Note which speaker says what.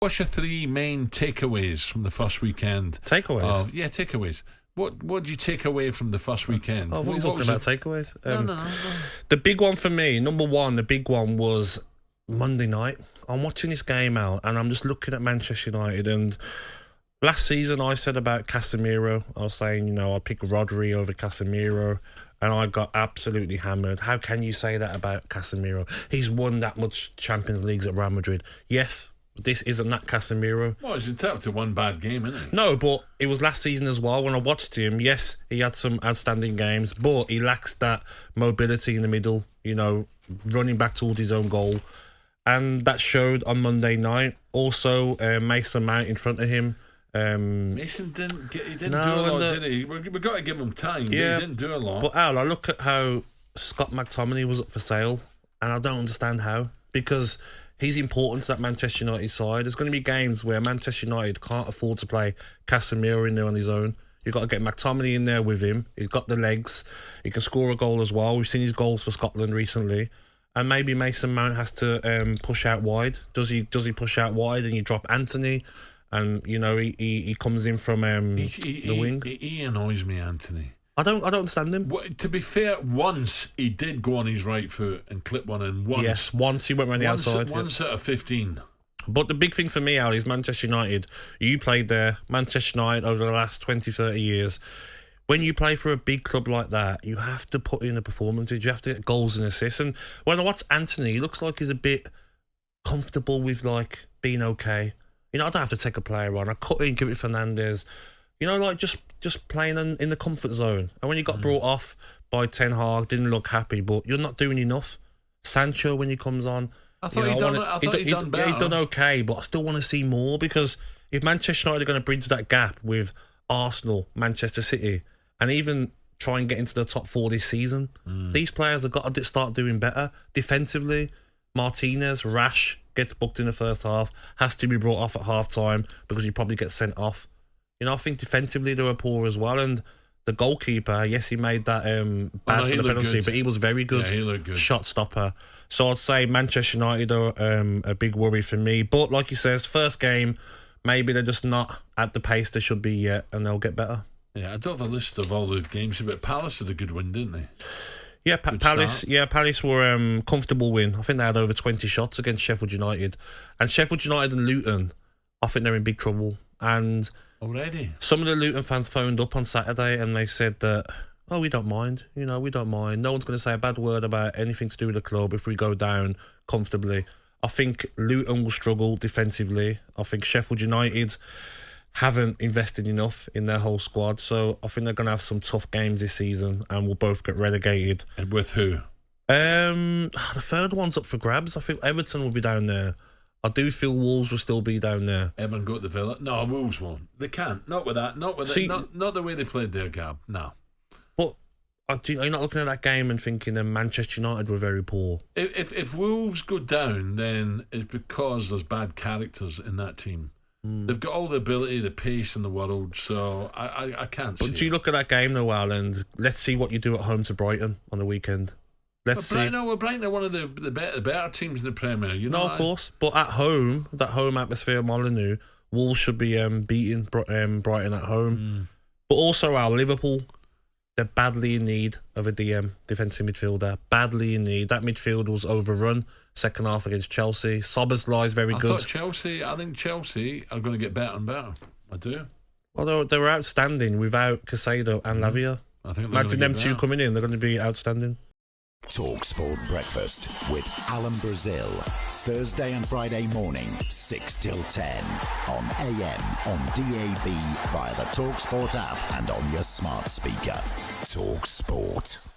Speaker 1: What's your three main takeaways from the first weekend?
Speaker 2: Takeaways?
Speaker 1: Takeaways. What did you take away from the first weekend?
Speaker 2: Oh, what are you talking about takeaways?
Speaker 1: No.
Speaker 2: The big one for me, number one, the big one was Monday night. I'm watching this game out and I'm just looking at Manchester United, and last season I said about Casemiro, I was saying, I'll pick Rodri over Casemiro, and I got absolutely hammered. How can you say that about Casemiro? He's won that much Champions Leagues at Real Madrid. Yes, this isn't that Casemiro.
Speaker 1: Well, he's entitled to one bad game, isn't he?
Speaker 2: No, but it was last season as well. When I watched him, yes, he had some outstanding games, but he lacks that mobility in the middle, running back towards his own goal. And that showed on Monday night. Also, Mason Mount in front of him.
Speaker 1: Mason didn't do a lot, did he? We've got to give him time. Yeah, he didn't do a lot.
Speaker 2: But Al, I look at how Scott McTominay was up for sale, and I don't understand how, because he's important to that Manchester United side. There's going to be games where Manchester United can't afford to play Casemiro in there on his own. You've got to get McTominay in there with him. He's got the legs. He can score a goal as well. We've seen his goals for Scotland recently. And maybe Mason Mount has to push out wide. Does he push out wide and you drop Antony? And, he comes in from the wing.
Speaker 1: He annoys me, Antony.
Speaker 2: I don't understand him.
Speaker 1: Well, to be fair, once he did go on his right foot and clip one in.
Speaker 2: Once he went around the outside.
Speaker 1: Once out of 15.
Speaker 2: But the big thing for me, Al, is Manchester United. You played there. Manchester United over the last 20, 30 years. When you play for a big club like that, you have to put in the performances. You have to get goals and assists. And when I watch Antony, he looks like he's a bit comfortable with, being okay. I don't have to take a player on. I cut in, give it Fernandes. Just playing in the comfort zone. And when you got brought off by Ten Hag, didn't look happy, but you're not doing enough. Sancho, when he comes on,
Speaker 1: I thought he'd done better.
Speaker 2: Yeah, he'd done okay, but I still want to see more, because if Manchester United are going to bridge that gap with Arsenal, Manchester City, and even try and get into the top 4 this season, these players have got to start doing better. Defensively, Martinez, rash, gets booked in the first half, has to be brought off at half-time because he probably gets sent off. I think defensively they were poor as well, and the goalkeeper, yes, he made that bad for the penalty,
Speaker 1: good.
Speaker 2: But he was very good.
Speaker 1: Yeah, he looked good.
Speaker 2: Shot stopper. So I'd say Manchester United are a big worry for me. But like he says, first game, maybe they're just not at the pace they should be yet, and they'll get better.
Speaker 1: Yeah, I don't have a list of all the games, but Palace had a good win, didn't they?
Speaker 2: Yeah, Palace. Yeah, Palace were comfortable win. I think they had over 20 shots against Sheffield United, and Sheffield United and Luton, I think they're in big trouble. And
Speaker 1: already,
Speaker 2: some of the Luton fans phoned up on Saturday and they said that, we don't mind. We don't mind. No one's going to say a bad word about anything to do with the club if we go down comfortably. I think Luton will struggle defensively. I think Sheffield United haven't invested enough in their whole squad, so I think they're going to have some tough games this season and will both get relegated.
Speaker 1: And with who?
Speaker 2: The third one's up for grabs. I think Everton will be down there. I do feel Wolves will still be down there.
Speaker 1: Everton go to the Villa? No, Wolves won't. They can't. Not with that. Not the way they played there, Gab. No.
Speaker 2: But are you not looking at that game and thinking that Manchester United were very poor?
Speaker 1: If Wolves go down, then it's because there's bad characters in that team. They've got all the ability, the pace in the world, so I can't see.
Speaker 2: But do you look at that game though, Al, and let's see what you do at home to Brighton on the weekend.
Speaker 1: Brighton are one of the better teams in the Premier.
Speaker 2: Of course. But at home, that home atmosphere at Molineux, Wolves should be beating Brighton at home. But also, Al, Liverpool, they're badly in need of a defensive midfielder. Badly in need. That midfield was overrun second half against Chelsea. Szoboszlai is very good.
Speaker 1: I think Chelsea are going to get better and better. I do.
Speaker 2: Although they were outstanding without Caicedo and Lavia.
Speaker 1: I think
Speaker 2: imagine them two coming in, they're going to be outstanding.
Speaker 3: talkSPORT Breakfast with Alan Brazil. Thursday and Friday morning, 6 till 10. On AM, on DAB, via the talkSPORT app and on your smart speaker. talkSPORT.